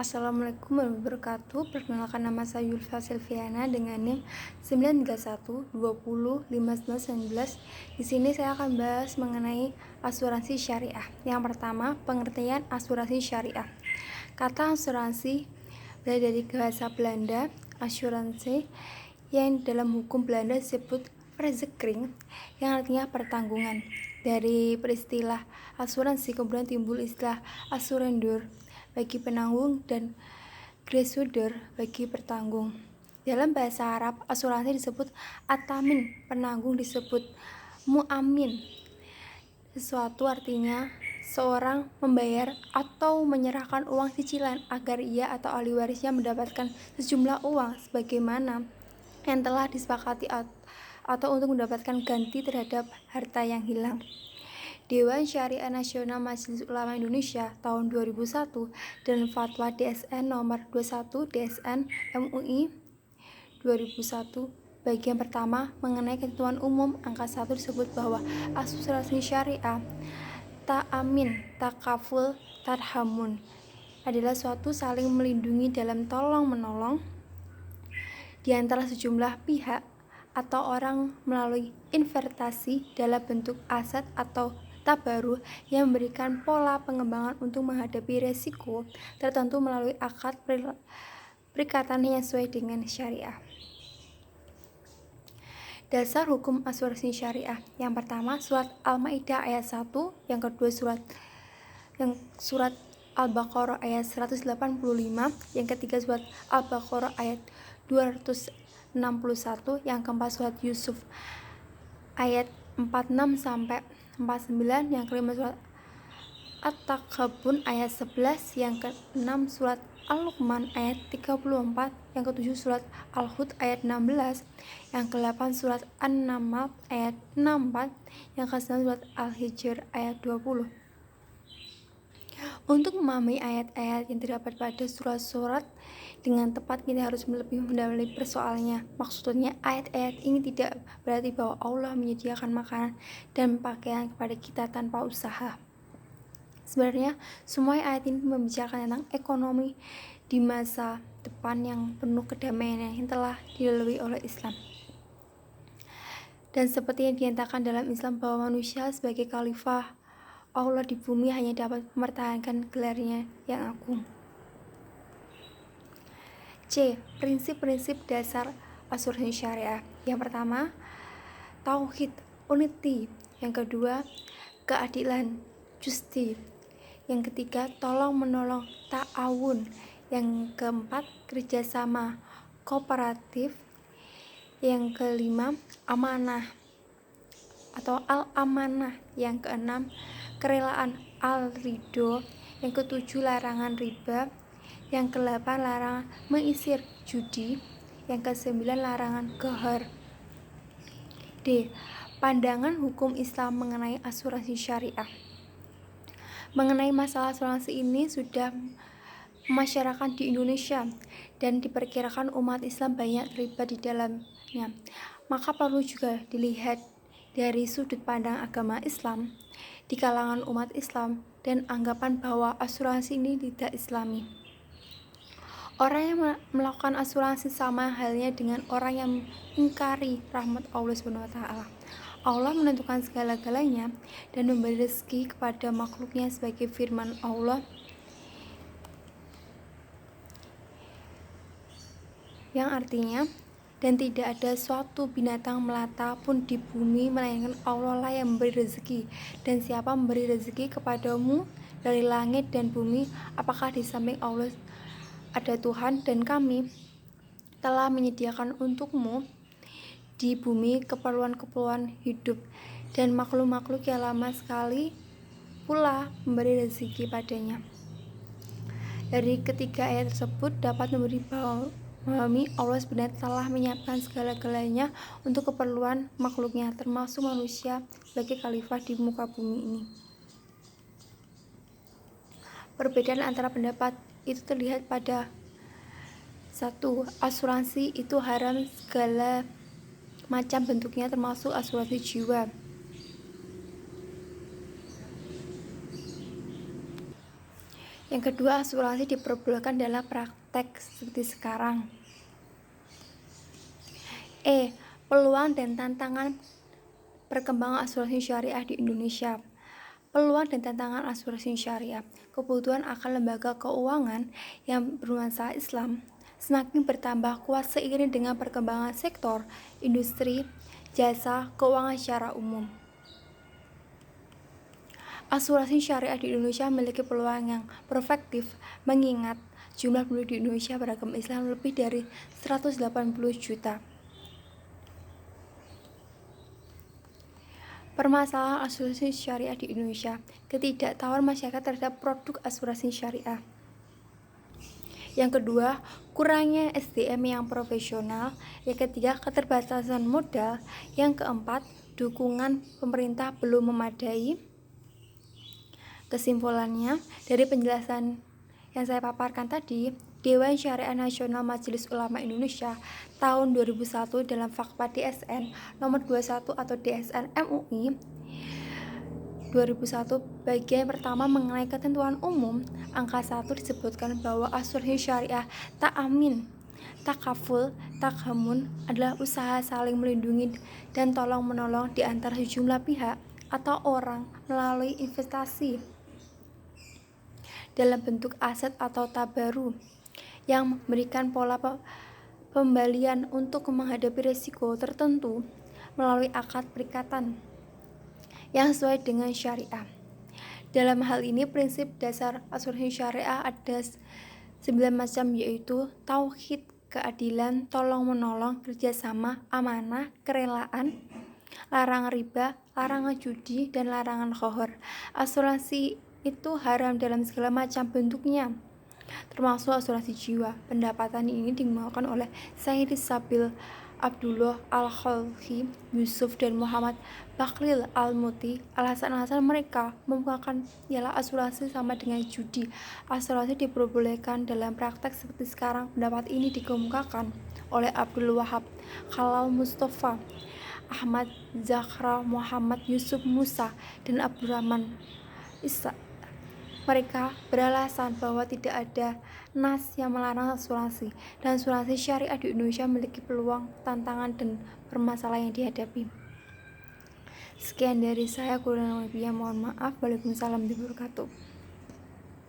Assalamualaikum warahmatullahi wabarakatuh. Perkenalkan, nama saya Yulfa Silviana dengan NIM 931205919. Di sini saya akan bahas mengenai asuransi syariah. Yang pertama, pengertian asuransi syariah. Kata asuransi berasal dari bahasa Belanda asuransi, yang dalam hukum Belanda disebut verzekering, yang artinya pertanggungan. Dari peristilah asuransi kemudian timbul istilah asurendor bagi penanggung dan gresudor bagi pertanggung. Dalam bahasa Arab, asuransi disebut atamin, penanggung disebut muamin. Sesuatu artinya seorang membayar atau menyerahkan uang cicilan agar ia atau ahli warisnya mendapatkan sejumlah uang sebagaimana yang telah disepakati atau untuk mendapatkan ganti terhadap harta yang hilang. Dewan Syariah Nasional Majelis Ulama Indonesia tahun 2001 dan Fatwa DSN nomor 21 DSN MUI 2001 bagian pertama mengenai ketentuan umum angka 1 disebut bahwa asuransi syariah ta'amin, takaful, tarhamun adalah suatu saling melindungi dalam tolong-menolong di antara sejumlah pihak atau orang melalui investasi dalam bentuk aset atau tabaruh yang memberikan pola pengembangan untuk menghadapi resiko tertentu melalui akad perikatan yang sesuai dengan syariah. Dasar hukum asuransi syariah. Yang pertama, surat Al-Maidah ayat 1, yang kedua surat Al-Baqarah ayat 185, yang ketiga surat Al-Baqarah ayat 261, yang keempat surat Yusuf ayat 46 sampai 49, yang kelima surat At-Taghabun ayat 11, yang keenam surat Al-Luqman ayat 34, yang ketujuh surat Al-Hud ayat 16, yang kedelapan surat An-Naml ayat 64, yang kesembilan surat Al-Hijr ayat 20. Untuk memahami ayat-ayat yang terdapat pada surat-surat dengan tepat, kita harus lebih mendalami persoalannya. Maksudnya, ayat-ayat ini tidak berarti bahwa Allah menyediakan makanan dan pakaian kepada kita tanpa usaha. Sebenarnya, semua ayat ini membicarakan tentang ekonomi di masa depan yang penuh kedamaian yang telah dilalui oleh Islam. Dan seperti yang dinyatakan dalam Islam bahwa manusia sebagai khalifah Allah di bumi hanya dapat mempertahankan gelarnya yang agung. C. Prinsip-prinsip dasar asuransi syariah. Yang pertama, tauhid, unity. Yang kedua, keadilan, justi. Yang ketiga, tolong-menolong, ta'awun. Yang keempat, kerjasama, kooperatif. Yang kelima, amanah atau al-amanah. Yang keenam, kerelaan, al-ridho. Yang ketujuh, larangan riba. Yang kedelapan, larangan mengisir, judi. Yang kesembilan, larangan ghar. D. Pandangan hukum Islam mengenai asuransi syariah. Mengenai masalah asuransi ini sudah masyarakat di Indonesia dan diperkirakan umat Islam banyak terlibat di dalamnya. Maka perlu juga dilihat dari sudut pandang agama Islam di kalangan umat Islam dan anggapan bahwa asuransi ini tidak Islami. Orang yang melakukan asuransi sama halnya dengan orang yang mengingkari rahmat Allah SWT. Allah menentukan segala-galanya dan memberi rezeki kepada makhluknya sebagai firman Allah yang artinya, dan tidak ada suatu binatang melata pun di bumi melainkan Allah lah yang memberi rezeki. Dan siapa memberi rezeki kepadamu dari langit dan bumi, apakah di samping Allah ada Tuhan? Dan kami telah menyediakan untukmu di bumi keperluan-keperluan hidup dan makhluk-makhluk yang lama sekali pula memberi rezeki padanya. Dari ketiga ayat tersebut dapat memberi memahami Allah sebenarnya telah menyiapkan segala-galanya untuk keperluan makhluknya, termasuk manusia sebagai khalifah di muka bumi ini. Perbedaan antara pendapat itu terlihat pada 1. Asuransi itu haram segala macam bentuknya, termasuk asuransi jiwa. Yang kedua, asuransi diperbolehkan dalam praktek seperti sekarang. Peluang dan tantangan perkembangan asuransi syariah di Indonesia. Peluang dan tantangan asuransi syariah. Kebutuhan akan lembaga keuangan yang bernuansa Islam semakin bertambah kuat seiring dengan perkembangan sektor industri, jasa, keuangan secara umum. Asuransi syariah di Indonesia memiliki peluang yang prospektif mengingat jumlah penduduk di Indonesia beragama Islam lebih dari 180 juta. Permasalahan asuransi syariah di Indonesia. Ketidaktahuan masyarakat terhadap produk asuransi syariah. Yang kedua, kurangnya SDM yang profesional. Yang ketiga, keterbatasan modal. Yang keempat, dukungan pemerintah belum memadai. Kesimpulannya, dari penjelasan yang saya paparkan tadi, Dewan Syariah Nasional Majelis Ulama Indonesia tahun 2001 dalam Fakta DSN nomor 21 atau DSN MUI 2001 bagian pertama mengenai ketentuan umum angka 1 disebutkan bahwa asuransi syariah ta'amin, takaful, takhamun adalah usaha saling melindungi dan tolong menolong di antara sejumlah pihak atau orang melalui investasi dalam bentuk aset atau tabaru yang memberikan pola pembalian untuk menghadapi risiko tertentu melalui akad perikatan yang sesuai dengan syariah. Dalam hal ini prinsip dasar asuransi syariah ada 9 macam, yaitu tauhid, keadilan, tolong-menolong, kerjasama, amanah, kerelaan, larangan riba, larangan judi, dan larangan khohor. Asuransi itu haram dalam segala macam bentuknya, termasuk asuransi jiwa. Pendapatan ini dikemukakan oleh Sayyid Sabil Abdullah Al-Khalqi, Yusuf, dan Muhammad Baklil Al-Muti. Alasan-alasan mereka mengemukakan ialah asuransi sama dengan judi. Asuransi diperbolehkan dalam praktek seperti sekarang. Pendapat ini dikemukakan oleh Abdul Wahab, Khalal Mustafa, Ahmad Zahra, Muhammad Yusuf Musa, dan Abdurrahman Isa. Mereka beralasan bahwa tidak ada nas yang melarang asuransi, dan asuransi syariah di Indonesia memiliki peluang, tantangan, dan permasalahan yang dihadapi. Sekian dari saya, kurang lebihnya mohon maaf. Waalaikumsalam warahmatullahi wabarakatuh.